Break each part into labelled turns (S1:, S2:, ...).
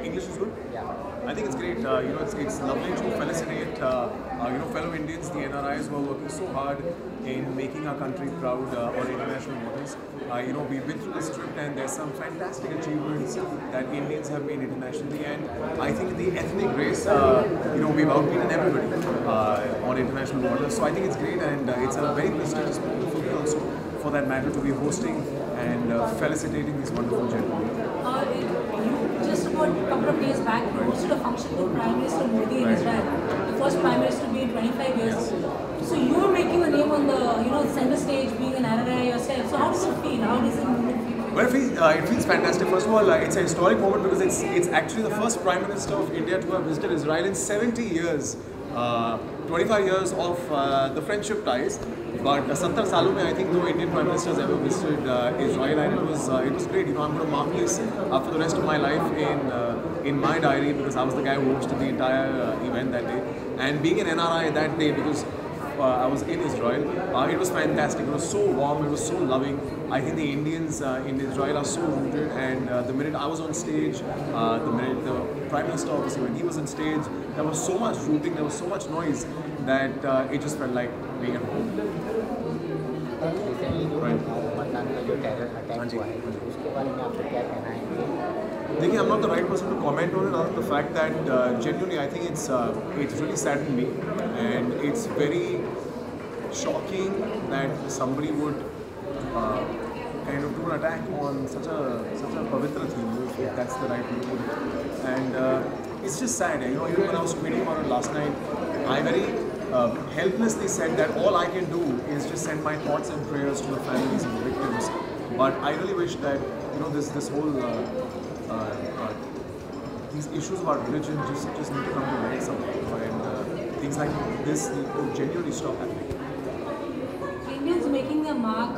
S1: English is good?
S2: Yeah.
S1: I think it's great. It's lovely to felicitate fellow Indians, the NRIs, who are working so hard in making our country proud on international waters. We've been through this trip and there's some fantastic achievements that Indians have made internationally, and I think the ethnic race, we've outbeaten everybody on international waters. So I think it's great, and it's a very prestigious moment for me also, for that matter, to be hosting and felicitating these wonderful gentlemen.
S3: Just about a couple of days back, you hosted a function with Prime Minister Modi in Israel, the first Prime Minister to be in 25 years. Yes. So you were making a name on the center stage, being an NRI yourself. So how does it feel? How does the moment feel?
S1: Well, it feels fantastic. First of all, it's a historic moment because it's actually the first Prime Minister of India to have visited Israel in 70 years. 25 years of the friendship ties, but 70 सालों में I think no Indian Prime Minister has ever visited Israel, and it was great. I'm going to mark this for the rest of my life in my diary, because I was the guy who hosted the entire event that day, and being an NRI that day, because I was in Israel. It was fantastic. It was so warm. It was so loving. I think the Indians in Israel are so rooted. And the minute I was on stage, the minute the Prime Minister, obviously, when he was on stage, there was so much rooting, there was so much noise that it just felt like being at home. देखिए, I'm not the right person to comment on it, other than the fact that genuinely I think it's really saddened me, and it's very shocking that somebody would kind of do an attack on such a pavitra theme, if that's the right way to put it. And it's just sad. Even when I was tweeting about it last night, I very helplessly said that all I can do is just send my thoughts and prayers to the families of the victims. But I really wish that this whole these issues about religion just need to come to an end somehow, and things like this need to genuinely stop happening.
S3: Indians making their mark,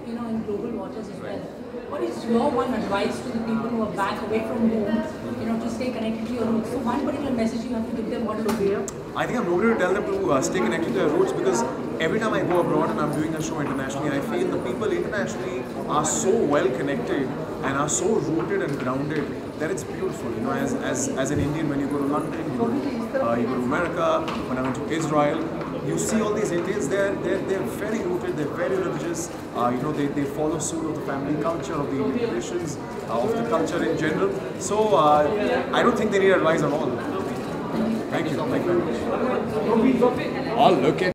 S3: in global waters as well. What is your one advice to the people who are back away from home, to stay connected to your roots? So one particular message you have to give them, what will be?
S1: I think I'm not going to tell them to stay connected to their roots, because every time I go abroad and I'm doing a show internationally, I feel the people internationally are so well connected and are so rooted and grounded that it's beautiful. As an Indian, when you go to London, you go to America, when I went to Israel, you see all these Indians. They're very rooted. They're very religious. They follow suit of the family culture, of the Indian traditions, of the culture in general. So I don't think they need advice at all. Thank you. Thank you very much. I'll look at